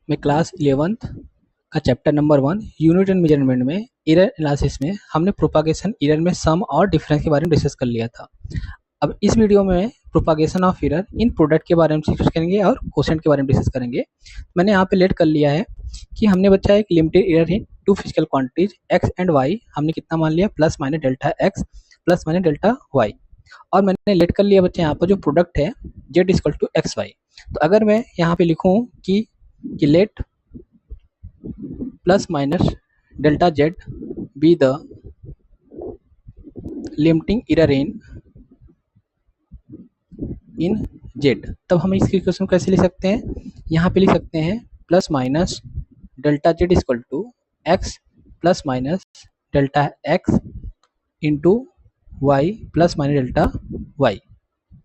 मैं class 11th का chapter number 1 unit and measurement में एरर एनालिसिस में हमने प्रोपागेशन एरर में सम और डिफरेंस के बारे में डिस्कस कर लिया था। अब इस वीडियो में propagation of error in product के बारे में डिस्कस करेंगे और क्वेश्चन के बारे में डिस्कस करेंगे। मैंने यहाँ पे लेट कर लिया है कि हमने बच्चा एक limited error in two physical quantities X and Y, हमने कितना मान लिया plus minus delta X plus minus delta Y, और मैंने लेट कर लिया बच्चा यहाँ पर जो प्रोडक्ट है Z equal to X Y. तो अगर मैं यहाँ पे लिखूँ कि let plus minus delta z be the limiting error in z, तब हम इस इक्वेशन को कैसे लिख सकते हैं? यहाँ पे लिख सकते हैं plus minus delta z equal to X plus minus delta X into Y plus minus delta Y.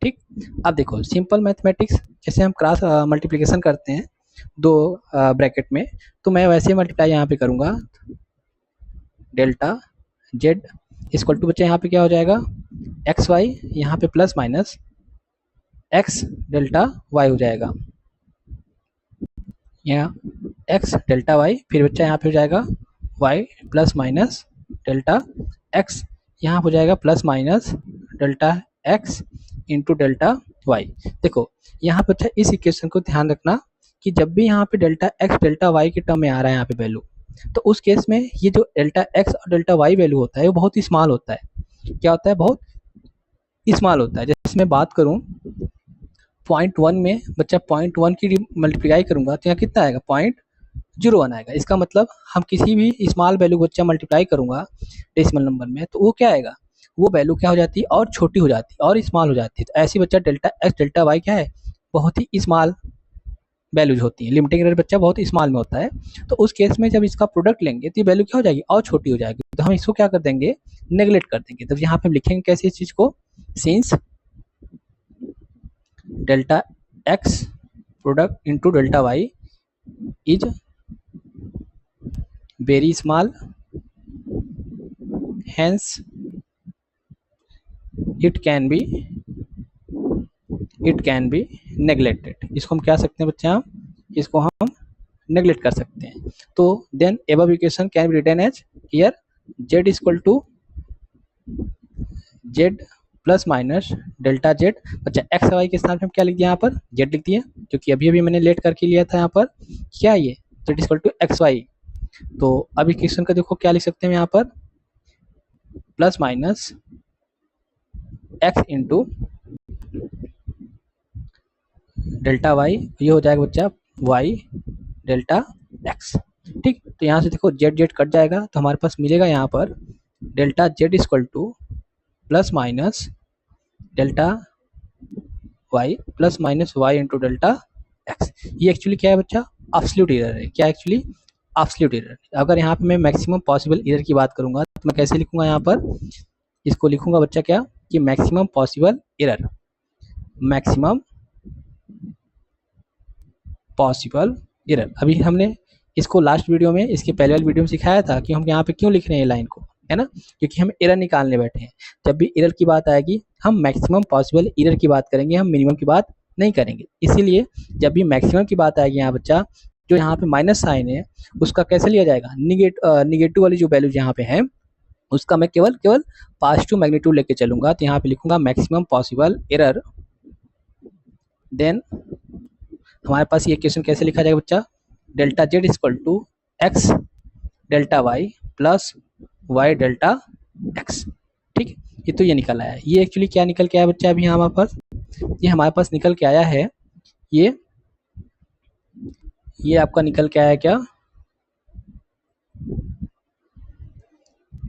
ठीक, अब देखो सिंपल मैथमेटिक्स जैसे हम क्रॉस मल्टीप्लिकेशन करते हैं दो ब्रैकेट में, तो मैं वैसे मल्टीप्लाई यहाँ पे करूँगा डेल्टा जेड इक्वल टू बच्चे यहाँ पे क्या हो जाएगा एक्स वाई, यहाँ पे plus minus X delta Y हो जाएगा, यहाँ एक्स डेल्टा वाई, फिर बच्चा यहाँ पे हो जाएगा Y plus minus delta X, यहाँ हो जाएगा plus minus delta X into delta Y. देखो यहाँ पे अच्छा इस इक्वेशन को ध्यान रखना कि जब भी यहाँ पे डेल्टा एक्स डेल्टा वाई के टर्म में आ रहा है यहाँ पे वैल्यू, तो उस केस में ये जो डेल्टा एक्स और डेल्टा वाई वैल्यू होता है वो बहुत ही स्मॉल होता है। क्या होता है? बहुत स्मॉल होता है। जैसे मैं बात करूँ 0.1 में बच्चा 0.1 की मल्टीप्लाई करूंगा तो यहाँ कितना आएगा 0.01 आएगा। इसका मतलब हम किसी भी स्मॉल वैल्यू बच्चा मल्टीप्लाई करूंगा डेसिमल नंबर में तो वो क्या आएगा, वो वैल्यू क्या हो जाती है और छोटी हो जाती है और स्मॉल हो जाती है। तो ऐसी बच्चा डेल्टा एक्स डेल्टा वाई क्या है, बहुत ही स्मॉल वैल्यूज होती है। लिमिटिंग एरर बच्चा बहुत स्मॉल में होता है, तो उस केस में जब इसका प्रोडक्ट लेंगे तो ये वैल्यू क्या हो जाएगी और छोटी हो जाएगी। तो हम इसको क्या कर देंगे, नेगलेक्ट कर देंगे। तब यहाँ पे हम लिखेंगे कैसे इस चीज को, since delta X product into delta Y is very small hence it can be neglected. इसको हम क्या सकते हैं बच्चा, इसको हम नेग्लेक्ट कर सकते हैं। तो then above equation can be written as here z equal to z plus minus delta Z. बच्चा एक्स वाई के स्थान पे हम क्या लिख दिया, यहाँ पर z लिख दिया, क्योंकि अभी अभी मैंने लेट करके लिया था यहाँ पर क्या ये z equal to X Y. तो अब इक्वेशन का देखो क्या लिख सकते हैं यहाँ पर plus minus X into delta Y, ये हो जाएगा बच्चा वाई डेल्टा एक्स। ठीक, तो यहाँ से देखो जेड जेड कट जाएगा तो हमारे पास मिलेगा यहाँ पर delta Z equal to plus minus delta Y plus minus Y into delta X. ये एक्चुअली क्या है बच्चा, एब्सोल्यूट एरर है। क्या एक्चुअली एब्सोल्यूट एरर। अगर यहाँ पे मैं मैक्सिमम पॉसिबल एरर की बात करूंगा तो मैं कैसे लिखूंगा, यहाँ पर इसको लिखूंगा बच्चा क्या कि maximum possible error, maximum possible error. अभी हमने इसको लास्ट वीडियो में, इसके पहले वाली वीडियो में सिखाया था कि हम यहाँ पे क्यों लिख रहे हैं लाइन को, है ना, क्योंकि हम एरर निकालने बैठे हैं। जब भी एरर की बात आएगी हम मैक्सिमम पॉसिबल एरर की बात करेंगे, हम मिनिमम की बात नहीं करेंगे। इसीलिए जब भी मैक्सिमम की बात आएगी यहाँ बच्चा, जो यहाँ पे माइनस साइन है उसका कैसे लिया जाएगा, निगेटिव वाली जो वैल्यू यहाँ पे है उसका मैं केवल पॉजिटिव मैग्नीट्यूड लेके चलूंगा। तो यहाँ पे लिखूंगा मैक्सिमम पॉसिबल एरर। देन हमारे पास ये इक्वेशन कैसे लिखा जाएगा बच्चा, delta Z equal to X delta Y plus Y delta X. ठीक, ये तो ये निकल आया। ये एक्चुअली क्या निकल के आया बच्चा, अभी हमारे पास ये हमारे पास निकल के आया है, ये आपका निकल के आया क्या,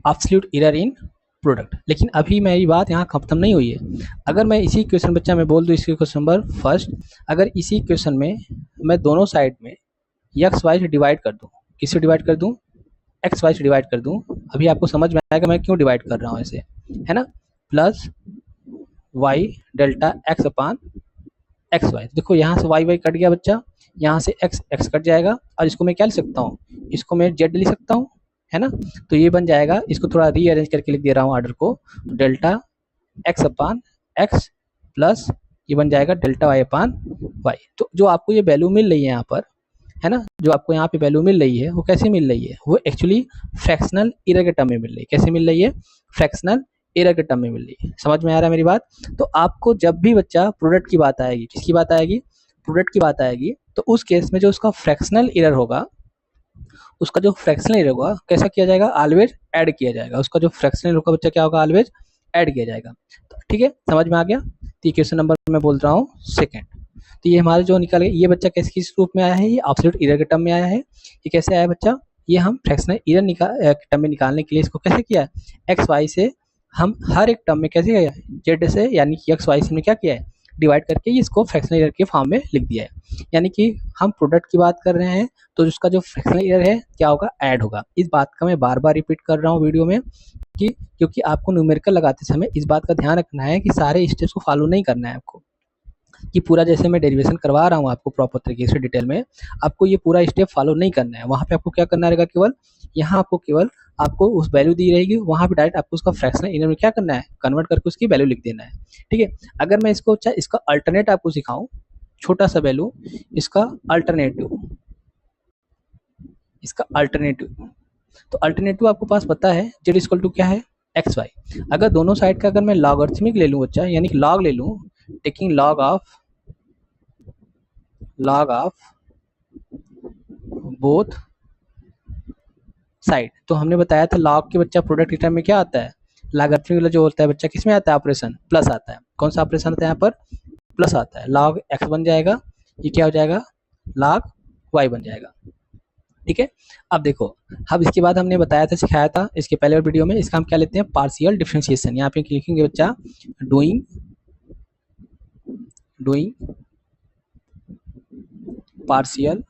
एब्सोल्यूट एरर इन प्रोडक्ट। लेकिन अभी मेरी बात यहाँ खत्म नहीं हुई है। अगर मैं इसी क्वेश्चन बच्चा मैं बोल दूँ इसके क्वेश्चन नंबर फर्स्ट, अगर इसी क्वेश्चन में मैं दोनों साइड में एक्स वाई से डिवाइड कर दूँ, किससे डिवाइड कर दूँ, एक्स वाई से डिवाइड कर दूँ, अभी आपको समझ में आएगा मैं क्यों डिवाइड कर रहा हूँ ऐसे, है ना, plus Y delta x upon x Y. देखो यहाँ से वाई वाई कट गया बच्चा, यहाँ से एक्स एक्स कट जाएगा, और इसको मैं क्या लिख सकता हूँ, इसको मैं जेड लिख सकता हूँ, है ना। तो ये बन जाएगा, इसको थोड़ा रीअरेंज करके लिख दे रहा हूँ ऑर्डर को, delta x upon x plus ये बन जाएगा डेल्टा वाई अपान वाई। तो जो आपको ये वैल्यू मिल रही है यहाँ पर है ना, जो आपको यहाँ पे वैल्यू मिल रही है वो कैसे मिल रही है, वो एक्चुअली फ्रैक्शनल एरर के टर्म में मिल रही है। कैसे मिल रही है, फ्रैक्शनल एरर के टर्म में मिल रही है। समझ में आ रहा है मेरी बात। तो आपको जब भी बच्चा प्रोडक्ट की बात आएगी, किसकी बात आएगी, प्रोडक्ट की बात आएगी, तो उस केस में जो उसका फ्रैक्शनल एरर होगा, उसका जो फ्रैक्शनल एरर होगा कैसा किया जाएगा, ऑलवेज ऐड किया जाएगा। उसका जो फ्रैक्शनल एरर होगा बच्चा क्या होगा, ऑलवेज ऐड किया जाएगा। तो ठीक है, समझ में आ गया। तो क्वेश्चन नंबर मैं बोल रहा हूँ सेकंड। तो ये हमारे जो निकल गया, ये बच्चा कैसे किस रूप में आया है, ये एब्सोल्यूट एरर के टर्म में आया है। ये कैसे आया बच्चा, ये हम फ्रैक्शनल एरर टर्म में निकालने के लिए इसको कैसे किया है, एक्स वाई से हम हर एक टर्म में कैसे किया है, जेड से यानी कि एक्स वाई से हमने क्या किया है, डिवाइड करके इसको फ्रैक्शनल एरर के फॉर्म में लिख दिया है। यानी कि हम प्रोडक्ट की बात कर रहे हैं तो उसका जो फ्रैक्शनल एरर है क्या होगा, ऐड होगा। इस बात का मैं बार बार रिपीट कर रहा हूँ वीडियो में कि क्योंकि आपको न्यूमेरिकल लगाते समय इस बात का ध्यान रखना है कि सारे स्टेप्स को फॉलो नहीं करना है आपको, कि पूरा जैसे मैं डेरिवेशन करवा रहा हूँ आपको प्रॉपर तरीके से डिटेल में, आपको ये पूरा स्टेप फॉलो नहीं करना है। वहाँ पे आपको क्या करना रहेगा, केवल यहाँ आपको केवल आपको उस वैल्यू दी रहेगी, वहाँ पे डायरेक्ट आपको उसका फ्रैक्शनल एरर में क्या करना है, कन्वर्ट करके उसकी वैल्यू लिख देना है। ठीक है, अगर मैं इसको चाहे इसका अल्टरनेट आपको सिखाऊं, छोटा सा वैल्यू, इसका अल्टरनेटिव, इसका अल्टरनेटिव, तो अल्टरनेटिव आपको पास पता है जेड इक्वल टू क्या है, एक्स वाई। अगर दोनों साइड का अगर मैं लॉगरिथमिक ले लूँ बच्चा, यानी कि लॉग ले लूँ, taking log of both side, तो हमने बताया था लॉग के बच्चा प्रोडक्ट टर्म में क्या आता है, लॉगरिथमिक वाला जो होता है बच्चा किसमें आता है, ऑपरेशन प्लस आता है। कौन सा ऑपरेशन आता है यहाँ पर, प्लस आता है। लॉग एक्स बन जाएगा, ये क्या हो जाएगा, लॉग वाई बन जाएगा। ठीक है, अब देखो, अब इसके बाद हमने बताया था, सिखाया था इसके पहले वीडियो में, इसका हम क्या लेते हैं, पार्शियल डिफरेंशिएशन। यहाँ पे लिखेंगे बच्चा doing partial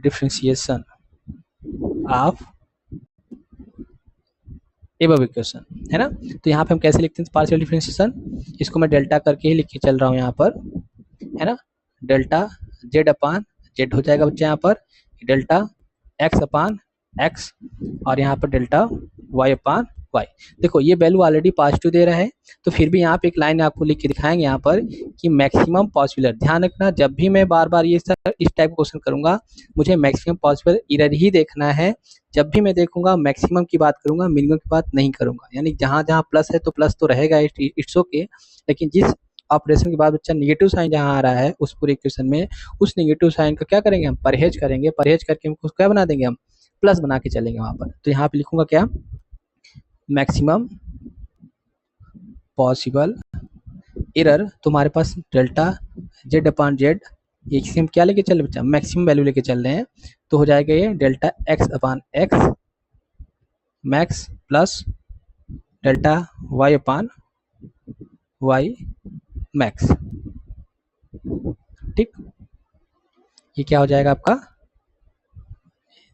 differentiation of above equation, है ना। तो यहाँ पे हम कैसे लिखते हैं पार्शियल डिफरेंशिएशन, इसको मैं डेल्टा करके ही लिख के चल रहा हूँ यहाँ पर, है ना। डेल्टा जेड अपान जेड हो जाएगा बच्चा यहाँ पर, डेल्टा एक्स अपान एक्स, और यहाँ पर डेल्टा वाई अपान वाई। देखो ये वैल्यू ऑलरेडी पॉजिटिव दे रहा है, तो फिर भी यहाँ पे एक लाइन आपको लिख के दिखाएंगे यहाँ पर कि मैक्सिमम पॉसिबल। ध्यान रखना, जब भी मैं बार बार ये इस टाइप का क्वेश्चन करूंगा, मुझे मैक्सिमम पॉसिबल एरर ही देखना है। जब भी मैं देखूंगा मैक्सिमम की बात करूंगा, मिनिमम की बात नहीं करूंगा। यानी जहां जहां प्लस है तो प्लस तो रहेगा, इट्स ओके, लेकिन जिस ऑपरेशन के बाद बच्चा निगेटिव साइन जहां आ रहा है उस पूरे इक्वेशन में, उस निगेटिव साइन का क्या करेंगे हम, परहेज करेंगे। परहेज करके हम क्या बना देंगे, हम प्लस बना के चलेंगे वहां पर। तो यहाँ पे लिखूंगा क्या, मैक्सिमम पॉसिबल एरर, तुम्हारे पास डेल्टा जेड अपान जेड, ये किसी हम क्या लेके चल रहे बच्चा, मैक्सिमम वैल्यू लेके चल रहे हैं, तो हो जाएगा ये delta x upon x max plus delta Y upon y max. ठीक, ये क्या हो जाएगा आपका,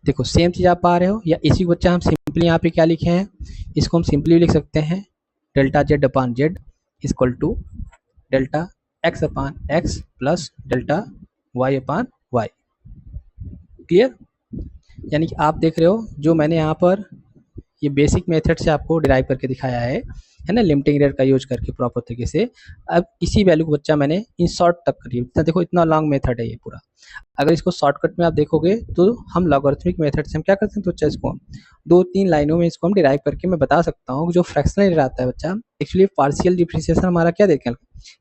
देखो सेम चीज आप पा रहे हो, या इसी को बच्चा हम सिंपली यहाँ पे क्या लिखे हैं, इसको हम सिंपली लिख सकते हैं, delta Z upon Z equal to delta x upon x plus delta Y upon Y. Clear, यानी कि आप देख रहे हो जो मैंने यहाँ पर ये बेसिक मेथड से आपको डिराइव करके दिखाया है ना, लिमिटिंग एरर का यूज करके प्रॉपर तरीके से। अब इसी वैल्यू को बच्चा मैंने इन शॉर्ट तक करिए, इतना देखो इतना लॉन्ग मेथड है ये पूरा। अगर इसको शॉर्टकट में आप देखोगे तो हम लॉगरिथमिक मेथड से हम क्या करते हैं, तो बच्चा इसको दो तीन लाइनों में इसको हम डिराइव करके मैं बता सकता हूँ। जो फ्रैक्शनल एरर आता है बच्चा, एक्चुअली पार्शियल डिफरेंशिएशन हमारा क्या देखें,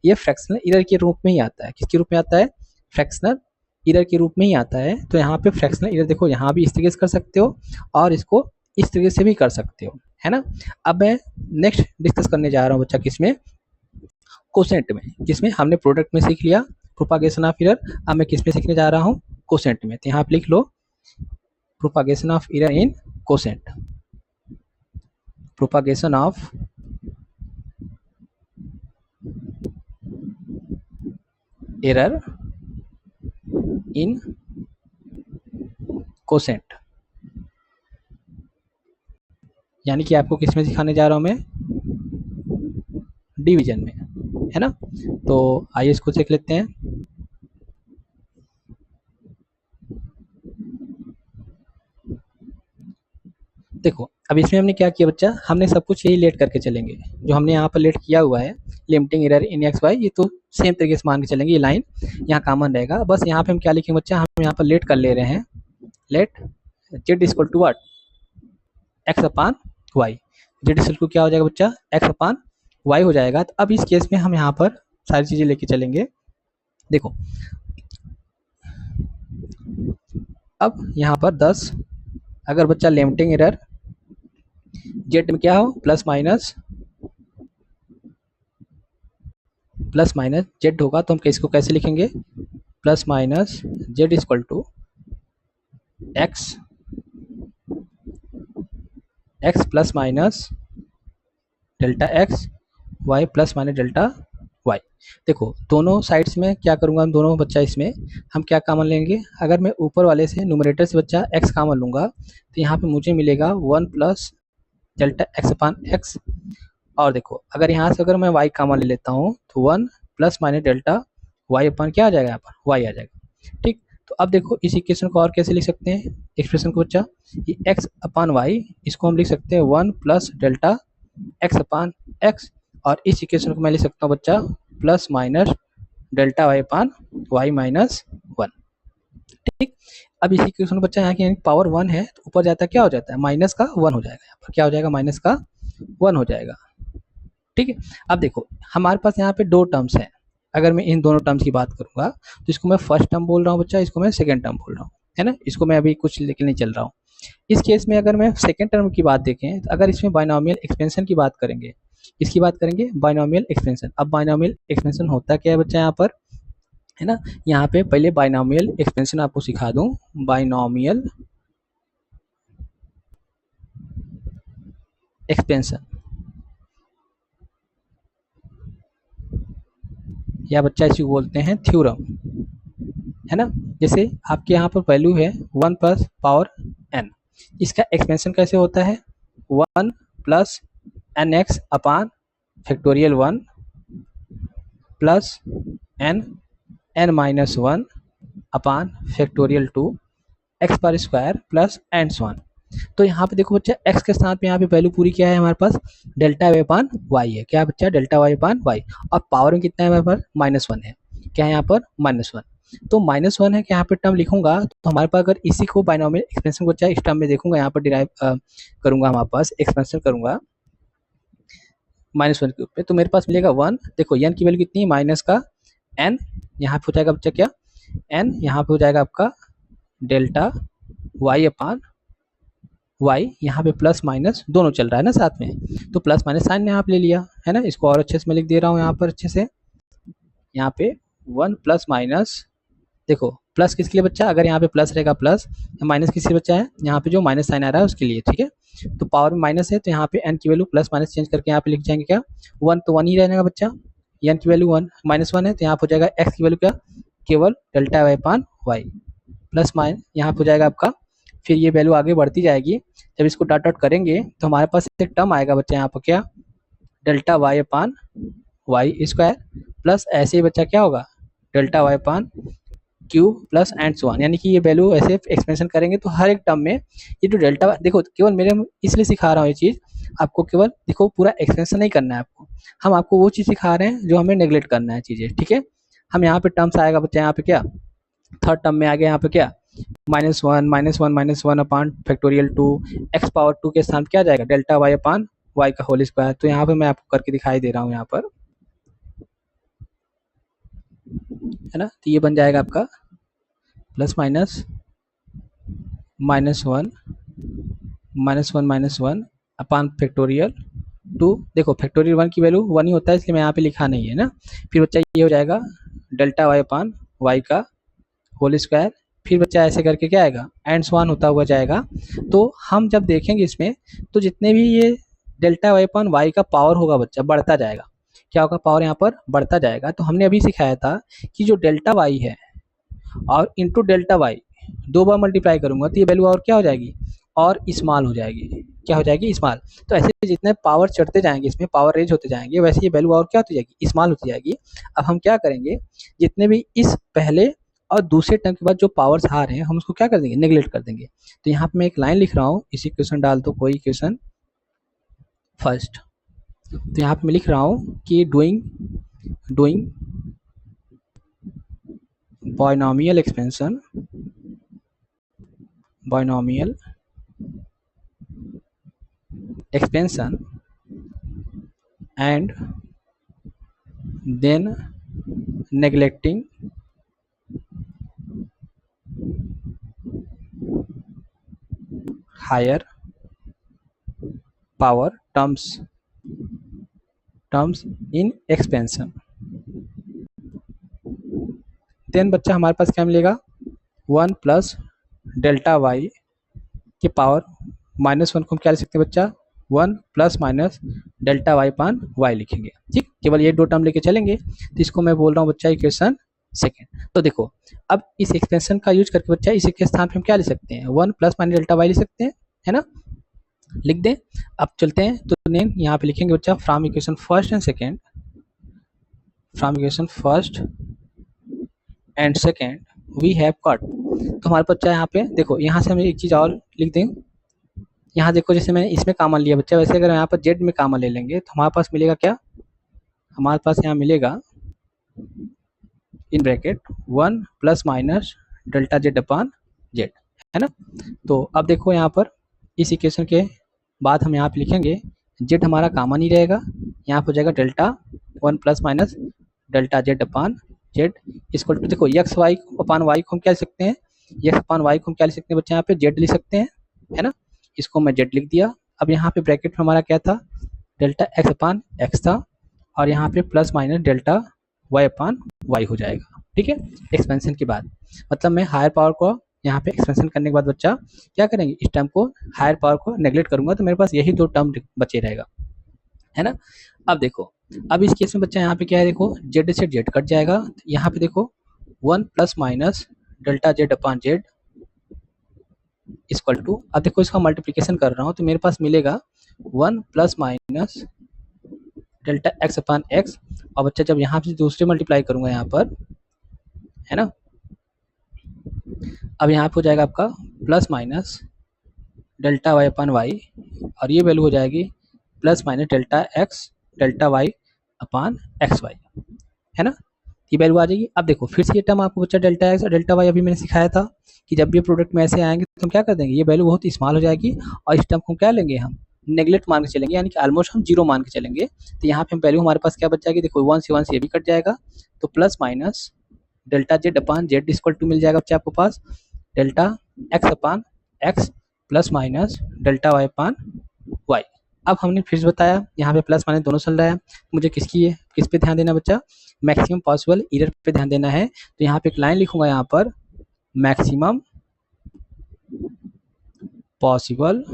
ये फ्रैक्शनल एरर के रूप में ही आता है। किसके रूप में आता है, फ्रैक्शनल एरर के रूप में ही आता है। तो यहाँ पे फ्रैक्शनल एरर देखो, यहाँ भी इस तरीके से कर सकते हो और इसको इस तरीके से भी कर सकते हो, है ना। अब मैं नेक्स्ट डिस्कस करने जा रहा हूँ बच्चा किसमें, कोसेंट में। किसमें, हमने प्रोडक्ट में सीख लिया प्रोपागेशन ऑफ एरर, अब मैं किसमें सीखने जा रहा हूँ, कोसेंट में। तो यहाँ पे लिख लो propagation of error in quotient, propagation of error in quotient, यानी कि आपको किसमें सिखाने जा रहा हूँ मैं, डिवीजन में, है ना। तो आइए इसको देख लेते हैं। देखो अब इसमें हमने क्या किया बच्चा, हमने सब कुछ यही लेट करके चलेंगे, जो हमने यहाँ पर लेट किया हुआ है limiting error in X Y, ये तो सेम तरीके से मान के चलेंगे, ये लाइन यहाँ कॉमन रहेगा। बस यहाँ पे हम क्या लिखेंगे बच्चा, हम यहाँ पर लेट कर ले रहे हैं, let Z equal to what, X upon Y. Z equal to क्या हो जाएगा बच्चा, एक्स अपान वाई हो जाएगा। तो अब इस केस में हम यहाँ पर सारी चीज़ें लेके चलेंगे। देखो अब यहाँ पर 10, अगर बच्चा लिमिटिंग एरर जेड में क्या हो, प्लस माइनस जेड होगा, तो हम इसको कैसे लिखेंगे, plus minus Z equal to X plus minus delta X, Y plus minus delta Y. देखो दोनों साइड्स में क्या करूँगा, हम दोनों बच्चा इसमें हम क्या कॉमन लेंगे, अगर मैं ऊपर वाले से न्यूमरेटर से बच्चा एक्स कॉमन लूँगा तो यहाँ पे मुझे मिलेगा 1 plus delta x upon x. और देखो अगर यहाँ से अगर मैं वाई कॉमन ले लेता हूँ तो 1 प्लस माइनस डेल्टा वाई अपान क्या आ जाएगा, यहाँ पर वाई आ जाएगा। ठीक, तो अब देखो इस इक्वेशन को और कैसे लिख सकते हैं एक्सप्रेशन को बच्चा, ये एक्स अपान वाई, इसको हम लिख सकते हैं 1 plus delta x upon x, और इस इक्वेशन को मैं लिख सकता हूँ बच्चा plus minus delta Y upon Y minus 1। ठीक, अब इस इक्वेशन में बच्चा यहाँ की पावर 1 है तो ऊपर जाता क्या हो जाता है, माइनस का 1 हो जाएगा, यहाँ पर क्या हो जाएगा, माइनस का 1 हो जाएगा। ठीक है, अब देखो हमारे पास यहाँ पे दो टर्म्स हैं, अगर मैं इन दोनों टर्म्स की बात करूंगा तो इसको मैं फर्स्ट टर्म बोल रहा हूँ बच्चा, इसको मैं सेकंड टर्म बोल रहा हूँ, है ना, इसको मैं अभी कुछ लेके नहीं चल रहा हूँ। इस केस में अगर मैं सेकंड टर्म की बात देखें तो अगर इसमें बायनॉमियल एक्सपेंशन की बात करेंगे, इसकी बात करेंगे बायनॉमियल एक्सपेंशन। अब बायनॉमियल एक्सपेंशन होता क्या है बच्चा यहाँ पर, है ना, यहाँ पे पहले बायनॉमियल एक्सपेंशन आपको सिखा दूं, बायनॉमियल एक्सपेंशन या बच्चा इसी को बोलते हैं थ्योरम, है ना। जैसे आपके यहाँ पर वैल्यू है 1 प्लस पावर n, इसका एक्सपेंशन कैसे होता है, 1 प्लस एन एक्स अपान फैक्टोरियल 1 प्लस n माइनस 1 अपान फैक्टोरियल 2 एक्स पर square plus and so on. तो यहाँ पे देखो बच्चा एक्स के साथ में यहाँ पे वैल्यू पूरी क्या है हमारे पास, डेल्टा वाई अपान वाई है, क्या बच्चा, डेल्टा वाई अपान वाई, और पावर में कितना है हमारे पास, -1 है, क्या है यहाँ पर -1। तो -1 है कि यहाँ पे टर्म लिखूंगा तो हमारे पास, अगर इसी को बायनॉमियल एक्सपेंशन को चाहे इस टर्म में देखूंगा, यहाँ पर डिराइव करूंगा, हमारे पास एक्सपेंशन करूंगा -1 के ऊपर, तो मेरे पास मिलेगा 1। देखो n की वैल्यू कितनी है, माइनस का n, यहाँ पे हो जाएगा बच्चा क्या, n यहाँ पे हो जाएगा आपका डेल्टा वाई अपान वाई, यहाँ पे प्लस माइनस दोनों चल रहा है ना साथ में, तो प्लस माइनस साइन ने आप ले लिया, है ना। इसको और अच्छे से मैं लिख दे रहा हूँ यहाँ पर अच्छे से, यहाँ पे 1 प्लस माइनस, देखो प्लस किसके लिए बच्चा, अगर यहाँ पे प्लस रहेगा प्लस, माइनस किसके बच्चा है, यहाँ पे जो माइनस साइन आ रहा है उसके लिए, ठीक है। तो पावर में माइनस है तो यहाँ पे n की वैल्यू प्लस माइनस चेंज करके यहाँ पे लिख जाएंगे क्या, 1 तो 1 ही रहेगा बच्चा, n की वैल्यू 1 -1 है तो यहाँ पे हो जाएगा x की वैल्यू क्या, केवल delta Y upon Y, plus mine यहाँ पे हो जाएगा आपका, फिर ये वैल्यू आगे बढ़ती जाएगी, जब इसको डॉट डॉट करेंगे तो हमारे पास एक टर्म आएगा बच्चा यहाँ पर क्या, delta Y upon Y square, plus ऐसे ही बच्चा क्या होगा, delta Y upon cube plus and so on, यानी कि ये वैल्यू ऐसे एक्सपेंशन करेंगे तो हर एक टर्म में ये जो डेल्टा, देखो केवल मेरे इसलिए सिखा रहा हूँ ये चीज़ आपको, केवल देखो पूरा एक्सपेंशन नहीं करना है आपको, हम आपको वो चीज़ सिखा रहे हैं जो हमें नेग्लेक्ट करना है चीज़ें, ठीक है। हम यहाँ पे टर्म्स आएगा बच्चा, यहाँ पे क्या, थर्ड टर्म में आ गया यहाँ पे क्या, -1 अपान फैक्टोरियल 2 एक्स पावर 2 के साथ क्या जाएगा, डेल्टा वाई अपान वाई का होल स्क्वायर। तो यहाँ पे मैं आपको करके दिखाई दे रहा हूँ यहाँ पर, है ना, तो ये बन जाएगा आपका प्लस माइनस -1 अपान फैक्टोरियल 2, देखो फैक्टोरियल 1 की वैल्यू 1 ही होता है इसलिए मैं यहाँ पे लिखा नहीं है ना। फिर बच्चा ये हो जाएगा डेल्टा वाई अपान वाई का होल स्क्वायर, फिर बच्चा ऐसे करके क्या आएगा, एंड सो ऑन होता हुआ जाएगा। तो हम जब देखेंगे इसमें तो जितने भी ये डेल्टा वाई अपान वाई का पावर होगा बच्चा बढ़ता जाएगा, क्या होगा, पावर यहाँ पर बढ़ता जाएगा। तो हमने अभी सिखाया था कि जो डेल्टा वाई है और इंटू डेल्टा वाई 2 बार मल्टीप्लाई करूंगा तो ये वैल्यू और क्या हो जाएगी, और स्मॉल हो जाएगी, क्या हो जाएगी, स्मॉल। तो ऐसे जितने पावर चढ़ते जाएंगे इसमें, पावर रेज होते जाएंगे, वैसे ये वैल्यू और क्या होती जाएगी, स्मॉल होती जाएगी। अब हम क्या करेंगे, जितने भी इस पहले और दूसरे टर्म के बाद जो पावर्स आ रहे हैं हम उसको क्या कर देंगे, नेग्लेक्ट कर देंगे। तो यहाँ पे मैं एक लाइन लिख रहा हूँ, इसी इक्वेशन डाल दो, कोई इक्वेशन फर्स्ट। तो यहाँ पे मैं लिख रहा हूँ कि doing binomial expansion and then neglecting higher power terms in expansion, then बच्चा हमारे पास क्या मिलेगा, 1 प्लस डेल्टा वाई के पावर -1 को हम क्या लिख सकते हैं बच्चा, 1 plus minus delta Y upon Y लिखेंगे। ठीक, केवल ये दो टर्म लेके चलेंगे। तो इसको मैं बोल रहा हूँ बच्चा इक्वेशन सेकेंड। तो देखो अब इस एक्सपेंशन का यूज करके बच्चा इसी के स्थान पे हम क्या लिख सकते हैं, 1 प्लस माइनस डेल्टा वाई लिख सकते हैं, है ना, लिख दें। अब चलते हैं, तो नेम यहाँ पे लिखेंगे बच्चा from equation first and second, from equation first and second we have cut. तो हमारे बच्चा यहाँ पे देखो, यहाँ से हम एक चीज़ और लिख दें, यहाँ देखो जैसे मैंने इसमें कॉमन लिया बच्चा, वैसे अगर यहाँ पर जेड में कॉमन ले लेंगे तो हमारे पास मिलेगा क्या, हमारे पास यहाँ मिलेगा in bracket 1 plus minus delta Z upon Z, है ना। तो अब देखो यहाँ पर इस इक्वेशन के बाद हम यहाँ पे लिखेंगे जेड हमारा कॉमन ही रहेगा, यहाँ पर हो जाएगा delta 1 plus minus delta Z upon Z equal to, देखो एक्स वाई अपान वाई को हम क्या लिख सकते हैं, एक्स अपान वाई को हम क्या लिख सकते हैं बच्चे, यहाँ पे जेड लिख सकते हैं, है ना। इसको मैं जेड लिख दिया। अब यहाँ पे ब्रैकेट में हमारा क्या था, डेल्टा एक्स अपान एक्स था, और यहाँ पे plus minus delta Y upon Y हो जाएगा। ठीक है, एक्सपेंशन के बाद मतलब मैं हायर पावर को यहाँ पे एक्सपेंशन करने के बाद बच्चा क्या करेंगे, इस टर्म को हायर पावर को नेग्लेक्ट करूंगा, तो मेरे पास यही दो टर्म बचे रहेगा, है ना। अब देखो, अब इस केस में बच्चा यहाँ पे क्या है, देखो जेड से जेड कट जाएगा, यहाँ पे देखो 1 plus minus delta Z upon Z equal to, अब देखो इसका मल्टीप्लिकेशन कर रहा हूँ तो मेरे पास मिलेगा 1 plus minus delta x upon x, और बच्चा जब यहाँ से दूसरे मल्टीप्लाई करूंगा यहाँ पर, है ना, अब यहाँ पे हो जाएगा आपका plus minus delta Y upon Y, और ये वैल्यू हो जाएगी प्लस माइनस डेल्टा वाई अपान एक्स वाई, है ना, ये वैल्यू आ जाएगी। अब देखो फिर से ये टर्म आपको बच्चा डेल्टा एक्स और डेल्टा वाई अभी मैंने सिखाया था कि जब भी प्रोडक्ट में ऐसे आएंगे तो हम क्या कर देंगे, ये वैल्यू बहुत स्मॉल हो जाएगी, और इस टर्म को क्या लेंगे, हम नेग्लेक्ट मान के चलेंगे, यानी कि ऑलमोस्ट हम जीरो मान के चलेंगे। तो यहाँ पे हम वैल्यू हमारे पास क्या बच जाएगी, देखो 1 से ये भी कट जाएगा, तो plus minus delta Z upon Z equal to मिल जाएगा बच्चा आपको पास delta x upon x plus minus delta Y upon y. अब हमने फिर से बताया यहाँ पे प्लस माइनस दोनों चल रहा है, मुझे किस पे ध्यान देना बच्चा, मैक्सिमम पॉसिबल एरर पे ध्यान देना है। तो यहाँ पे एक लाइन लिखूंगा यहाँ पर, मैक्सिमम पॉसिबल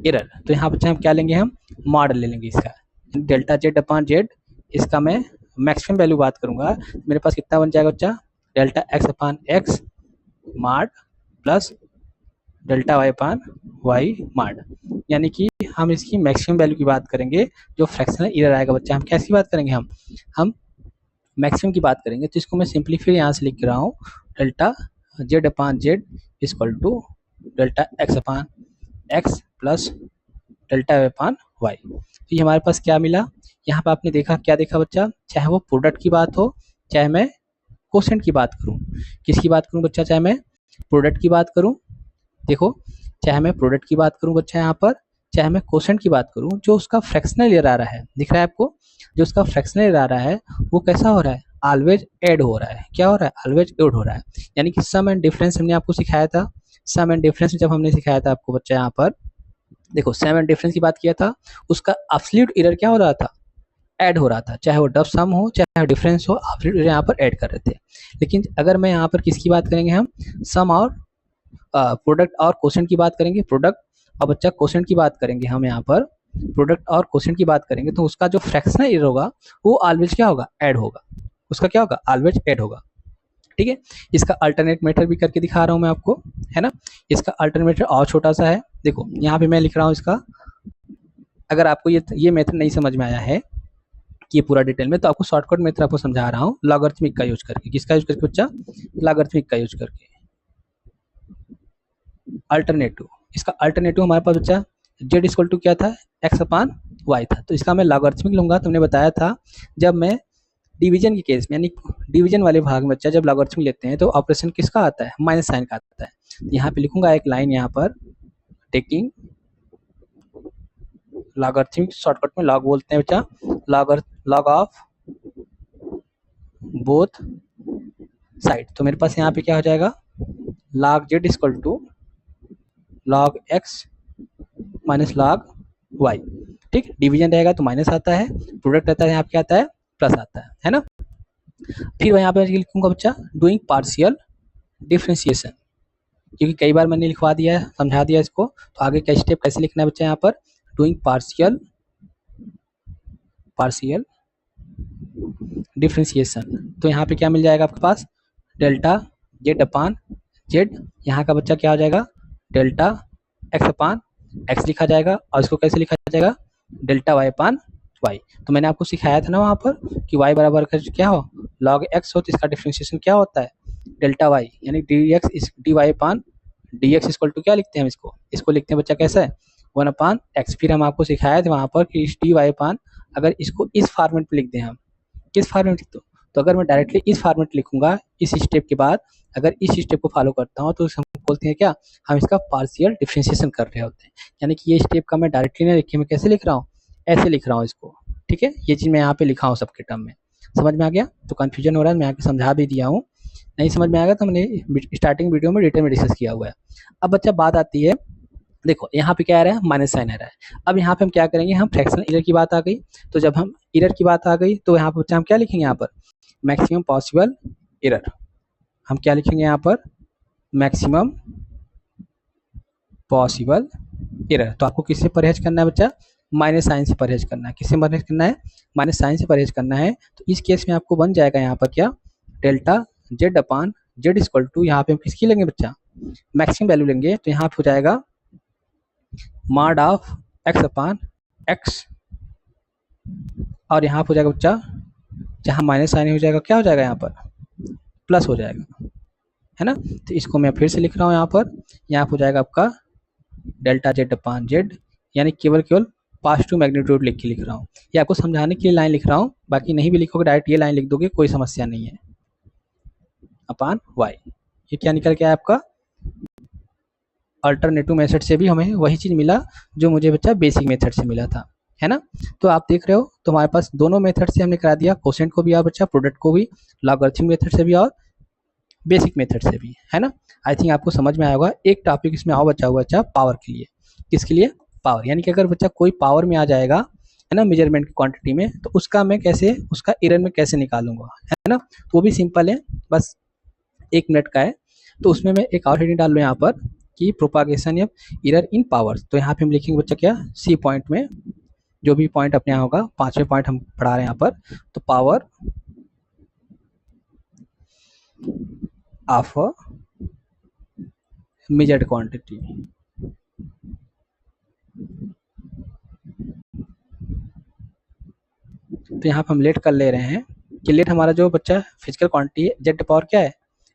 एरर। तो यहाँ बच्चा हम क्या लेंगे, हम मॉडल ले लेंगे इसका, डेल्टा जेड अपान जेड, इसका मैं मैक्सिमम वैल्यू बात करूंगा, मेरे पास कितना बन जाएगा बच्चा, डेल्टा एक्स अपान एक्स माड plus delta Y upon Y माड, यानी कि हम इसकी मैक्सिमम वैल्यू की बात करेंगे, जो फ्रैक्शनल एरर आएगा बच्चा, हम कैसी बात करेंगे, हम मैक्सिमम की बात करेंगे। तो इसको मैं सिंपली फिर यहाँ से लिख रहा हूँ, delta Z upon Z equal to delta x upon x plus delta Y upon Y. तो ये हमारे पास क्या मिला, यहाँ पे आपने देखा, क्या देखा बच्चा, चाहे वो प्रोडक्ट की बात हो, चाहे मैं कोसेंट की बात करूँ, किसकी बात करूँ बच्चा, चाहे मैं प्रोडक्ट की बात करूँ, देखो चाहे मैं प्रोडक्ट की बात करूं बच्चा यहाँ पर, चाहे मैं कोसेंट की बात करूं, जो उसका फ्रैक्शनल एरर आ रहा है, दिख रहा है आपको, जो उसका फ्रैक्शनल एरर आ रहा है वो कैसा हो रहा है, ऑलवेज ऐड हो रहा है, क्या हो रहा है, ऑलवेज ऐड हो रहा है, यानी कि सम एंड डिफरेंस हमने आपको सिखाया था, सम एंड डिफरेंस जब हमने सिखाया था आपको बच्चा यहाँ पर, देखो सम एंड डिफरेंस की बात किया था, उसका एब्सोल्यूट एरर क्या हो रहा था, ऐड हो रहा था, चाहे वो डब सम हो चाहे डिफरेंस हो, एब्सोल्यूट एरर यहाँ पर ऐड कर रहे थे। लेकिन अगर मैं यहाँ पर किसकी बात करेंगे, हम सम और प्रोडक्ट और कोसेंट की बात करेंगे, प्रोडक्ट और बच्चा कोसेंट की बात करेंगे, हम यहाँ पर प्रोडक्ट और कोसेंट की बात करेंगे, तो उसका जो फ्रैक्शनल एरर होगा वो ऑलवेज क्या होगा, ऐड होगा, उसका क्या होगा, ऑलवेज ऐड होगा। ठीक है, इसका अल्टरनेट मेथड भी करके दिखा रहा हूँ मैं आपको, है ना। इसका अल्टरनेट मेथड और छोटा सा है, देखो यहाँ पे मैं लिख रहा हूँ इसका, अगर आपको ये मेथड नहीं समझ में आया है ये पूरा डिटेल में, तो आपको शॉर्टकट मेथड आपको समझा रहा हूँ लॉगरिथमिक का यूज करके। किसका यूज करके बच्चा? लॉगरिथमिक का यूज करके। अल्टरनेटिव, इसका अल्टरनेटिव हमारे पास बच्चा जेड इक्वल टू क्या था? एक्स अपान वाई था। तो इसका मैं लॉगरिथमिक लूंगा। तुमने बताया था जब मैं डिवीजन के केस में, यानी डिवीजन वाले भाग में बच्चा जब लॉगरिथमिक लेते हैं तो ऑपरेशन किसका आता है? माइनस साइन का आता है। यहाँ पे लिखूंगा एक लाइन यहाँ पर, टेकिंग लॉगरिथमिक, शॉर्टकट में लॉग बोलते हैं बच्चा, लॉग ऑफ बोथ साइड। तो मेरे पास यहाँ पे क्या हो जाएगा? Log Z equal to log X minus log Y. ठीक, डिवीजन रहेगा तो माइनस आता है, प्रोडक्ट रहता है यहाँ पे क्या आता है? प्लस आता है ना। फिर यहाँ पे लिखूंगा बच्चा डूइंग पार्शियल डिफरेंशिएशन, क्योंकि कई बार मैंने लिखवा दिया है, समझा दिया इसको, तो आगे का स्टेप कैसे लिखना है बच्चा? यहाँ पर डूइंग पार्शियल डिफरेंशिएशन। तो यहाँ पे क्या मिल जाएगा आपके पास? डेल्टा जेड अपान जेड, यहाँ का बच्चा क्या हो जाएगा? डेल्टा एक्स अपान एक्स लिखा जाएगा, और इसको कैसे लिखा जाएगा? Delta Y upon Y. तो मैंने आपको सिखाया था ना वहाँ पर कि वाई बराबर का क्या हो? लॉग एक्स हो, तो इसका डिफरेंशिएशन क्या होता है? डेल्टा वाई, यानी डी एक्स इस D Y upon D X equal to क्या लिखते हैं हम इसको लिखते हैं बच्चा कैसा है? 1/x। फिर हम आपको सिखाया था वहाँ पर कि इस डी वाई अपान, अगर इसको इस फॉर्मेट में लिख दें हम, किस फॉर्मेट लिख दो? तो अगर मैं डायरेक्टली इस फॉर्मेट लिखूंगा इस स्टेप के बाद, अगर इस स्टेप को फॉलो करता हूँ तो हम बोलते हैं क्या? हम इसका पार्शियल डिफरेंशिएशन कर रहे होते हैं। यानी कि ये स्टेप का मैं डायरेक्टली नहीं लिखे, मैं कैसे लिख रहा हूँ? ऐसे लिख रहा हूँ इसको। ठीक है, ये चीज़ मैं यहाँ पे लिखा हूँ सबके टर्म में। समझ में आ गया? तो कन्फ्यूजन हो रहा है, मैं आके समझा भी दिया हूँ। नहीं समझ में आएगा तो मैंने स्टार्टिंग वीडियो में डिटेल में डिस्कस किया हुआ है। अब बच्चा बात आती है, देखो यहाँ पे क्या आ रहा है? माइनस साइन आ रहा है। अब यहाँ पे हम क्या करेंगे? हम फ्रैक्शनल एरर की बात आ गई, तो जब हम एरर की बात आ गई तो यहाँ पर बच्चा हम क्या लिखेंगे? यहाँ पर मैक्सिमम पॉसिबल एरर। हम क्या लिखेंगे यहाँ पर? Maximum possible error. तो आपको किससे परहेज करना है बच्चा? माइनस साइन से परहेज करना है। किससे परहेज करना है? माइनस साइन से परहेज करना है। तो इस केस में आपको बन जाएगा यहाँ पर क्या? Delta Z upon Z equal to, यहाँ पे हम किसकी लेंगे बच्चा? मैक्सिमम वैल्यू लेंगे, तो यहाँ पे हो जाएगा mod of x upon x, और यहाँ पे हो जाएगा बच्चा जहाँ माइनस साइन हो जाएगा क्या हो जाएगा? यहाँ पर प्लस हो जाएगा, है ना। तो इसको मैं फिर से लिख रहा हूँ यहाँ पर हो जाएगा आपका डेल्टा जेड अपान जेड, यानी केवल पॉजिटिव मैग्नीट्यूड लिख के लिख रहा हूँ। ये आपको समझाने के लिए लाइन लिख रहा हूँ, बाकी नहीं भी लिखोगे डायरेक्ट ये लाइन लिख दोगे, कोई समस्या नहीं है। अपान वाई, ये क्या निकल के आया आपका? अल्टरनेटिव मेथड से भी हमें वही चीज़ मिला जो मुझे बच्चा बेसिक मेथड से मिला था, है ना। तो आप देख रहे हो, तो हमारे पास दोनों मेथड से हमने करा दिया, कोसेंट को भी और बच्चा प्रोडक्ट को भी, लॉगरिथमिक मेथड से भी और बेसिक मेथड से भी, है ना। आई थिंक आपको समझ में आया होगा। एक टॉपिक इसमें और बचा हुआ बच्चा पावर के लिए। किसके लिए? पावर, यानी कि अगर बच्चा कोई पावर में आ जाएगा, है ना, मेजरमेंट की क्वांटिटी में, तो उसका मैं कैसे, उसका एरर में कैसे निकालूंगा, है ना। तो वो भी सिंपल है, बस 1 मिनट का है। तो उसमें मैं एक और हेडिंग डाल लूँ यहाँ पर कि propagation of error in power. तो यहाँ पे हम लिखेंगे बच्चा क्या? सी पॉइंट में जो भी पॉइंट अपने यहाँ होगा, 5वें पॉइंट हम पढ़ा रहे हैं यहाँ पर, तो power of a measured quantity. तो यहाँ पे हम लेट कर ले रहे हैं कि लेट हमारा जो बच्चा फिजिकल क्वांटिटी है, जेड पावर क्या है?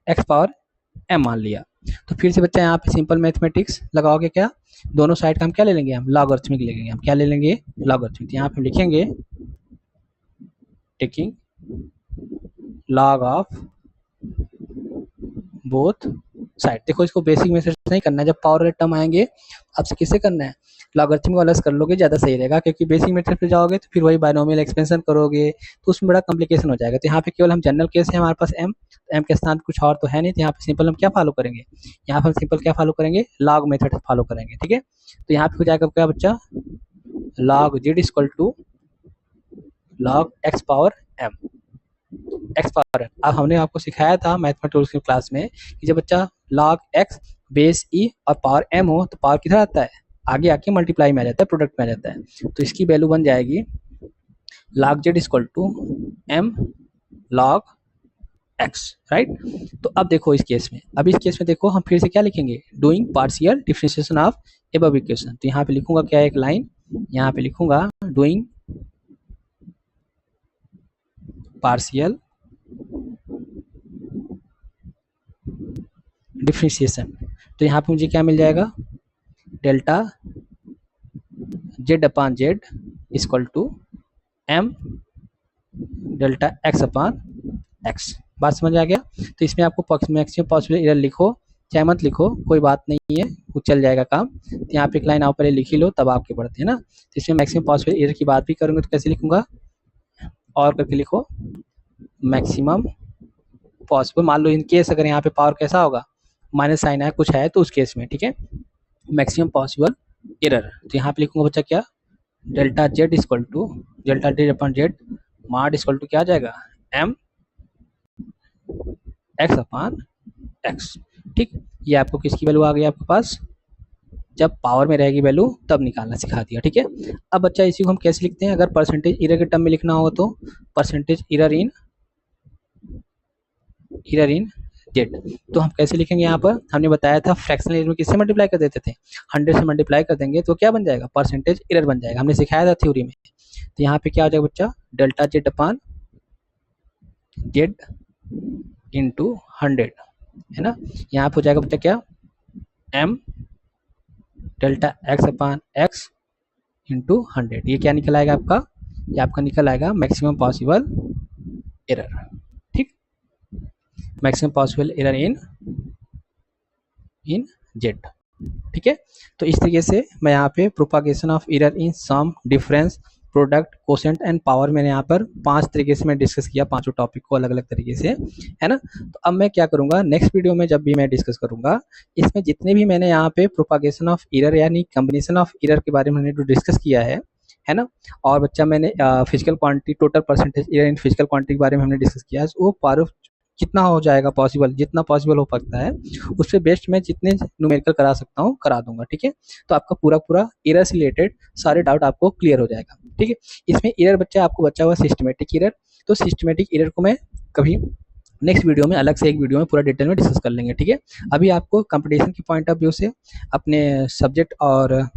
एक्स पावर एम मान लिया। तो फिर से बच्चा यहाँ पे सिंपल मैथमेटिक्स लगाओगे क्या? दोनों साइड का हम क्या ले लेंगे? हम लॉगरिथमिक ले लेंगे। हम क्या ले लेंगे? लॉगरिथमिक। यहाँ पे हम लिखेंगे taking log of both side. देखो इसको बेसिक मेथड नहीं करना है, जब पावर वाले टर्म आएंगे आपसे किससे करना है? लॉगरिथमिक वाला कर लोगे ज़्यादा सही रहेगा, क्योंकि बेसिक मेथड पे जाओगे तो फिर वही बायनोमियल एक्सपेंशन करोगे तो उसमें बड़ा कॉम्प्लिकेशन हो जाएगा। तो यहाँ पे केवल हम जनरल केस है हमारे पास एम, तो एम के स्थान कुछ और तो है नहीं, तो यहाँ पे सिंपल हम क्या फॉलो करेंगे? यहाँ पे हम सिंपल क्या फॉलो करेंगे? लॉग मेथड फॉलो करेंगे, ठीक है। तो यहाँ पे हो जाएगा क्या बच्चा? Log Z equal to log X power M, X power M. अब हमने आपको सिखाया था मैथमेटिक्स की क्लास में कि जब बच्चा लॉग एक्स बेस ई और पावर एम हो तो पावर किधर आता है? आगे आके मल्टीप्लाई में आ जाता है, प्रोडक्ट में आ जाता है। तो इसकी वैल्यू बन जाएगी log Z equal to M log X, right. तो अब देखो इस केस में, देखो हम फिर से क्या लिखेंगे? Doing partial differentiation of above equation. तो यहाँ पे लिखूंगा क्या? एक लाइन यहाँ पे लिखूंगा डूइंग पार्शियल डिफरेंशिएशन। तो यहाँ पे मुझे क्या मिल जाएगा, delta Z upon Z equal to M delta x upon X. बात समझ आ गया। तो इसमें आपको मैक्सिमम पॉसिबल एरर लिखो चाहे मत लिखो, कोई बात नहीं है, वो चल जाएगा काम। तो यहाँ पे एक लाइन आप पहले लिख ही लो, तब आपके पढ़ते हैं ना। तो इसमें मैक्सिमम पॉसिबल एरर की बात भी करूँगा तो कैसे लिखूंगा, और करके लिखो मैक्सिमम पॉसिबल। मान लो इन केस अगर यहाँ पे पावर कैसा होगा, माइनस साइन है कुछ है तो उस केस में, ठीक है, मैक्सिमम पॉसिबल एरर। तो यहाँ पे लिखूंगा बच्चा क्या, delta Z equal to delta Z upon Z mod equal to क्या आ जाएगा, एम एक्स अपॉन एक्स। ठीक, ये आपको किसकी वैल्यू आ गई आपके पास, जब पावर में रहेगी वैल्यू तब निकालना सिखा दिया। ठीक है, अब बच्चा इसी को हम कैसे लिखते हैं, अगर परसेंटेज एरर के टर्म में लिखना हो तो परसेंटेज एरर इन जेड। तो हम कैसे लिखेंगे, यहाँ पर हमने बताया था फ्रैक्शनल एरर में किससे मल्टीप्लाई कर देते थे, 100 से मल्टीप्लाई कर देंगे तो क्या बन जाएगा, परसेंटेज एरर बन जाएगा, हमने सिखाया था थ्योरी में। तो यहाँ पे क्या हो जाएगा बच्चा, delta Z upon Z into 100 है ना। यहाँ पे हो जाएगा बच्चा क्या, M delta x upon x into 100। ये क्या निकल आएगा आपका, ये आपका निकल आएगा मैक्सिमम पॉसिबल एरर। ठीक, maximum possible error in Z. ठीक है, तो इस तरीके से मैं यहाँ पे propagation of error in sum difference product quotient and power मैंने यहाँ पर 5 तरीके से मैं डिस्कस किया, पांचों टॉपिक को अलग अलग तरीके से, है ना। तो अब मैं क्या करूँगा, नेक्स्ट वीडियो में जब भी मैं डिस्कस करूँगा, इसमें जितने भी मैंने यहाँ पे प्रोपागेशन ऑफ एरर यानी कम्बिनेशन ऑफ एरर के बारे में मैंने जो डिस्कस किया है ना, और बच्चा मैंने physical quantity total percentage error in physical quantity के बारे में हमने डिस्कस किया है, वो पावर कितना हो जाएगा पॉसिबल, जितना पॉसिबल हो सकता है उस पर बेस्ट मैं जितने न्यूमेरिकल करा सकता हूँ करा दूंगा। ठीक है, तो आपका पूरा पूरा एरर से रिलेटेड सारे डाउट आपको क्लियर हो जाएगा। ठीक है, इसमें एरर बच्चा आपको बचा हुआ सिस्टमेटिक एरर, तो सिस्टमेटिक एरर को मैं कभी नेक्स्ट वीडियो में अलग से एक वीडियो में पूरा डिटेल में डिस्कस कर लेंगे। ठीक है, अभी आपको कंपटीशन के पॉइंट ऑफ व्यू से अपने सब्जेक्ट और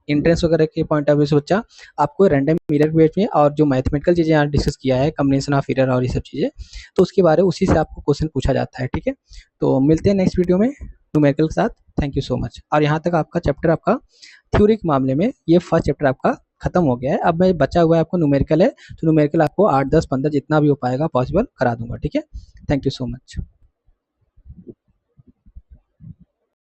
इंट्रेंस वगैरह के पॉइंट ऑफ व्यू से बच्चा आपको रैंडम एरर के बेस में और जो मैथमेटिकल चीज़ें यहाँ डिस्कस किया है कम्बिनेशन ऑफ एरर और ये सब चीज़ें, तो उसके बारे में उसी से आपको क्वेश्चन पूछा जाता है। ठीक है, तो मिलते हैं नेक्स्ट वीडियो में न्यूमेरिकल के साथ। Thank you so much. और यहाँ तक आपका चैप्टर आपका थ्योरी के मामले में ये फर्स्ट चैप्टर आपका खत्म हो गया है। अब मैं बचा हुआ है आपको न्यूमेरिकल है, तो न्यूमेरिकल आपको 8, 10, 15 जितना भी हो पाएगा पॉसिबल करा दूंगा। ठीक है, थैंक यू सो मच।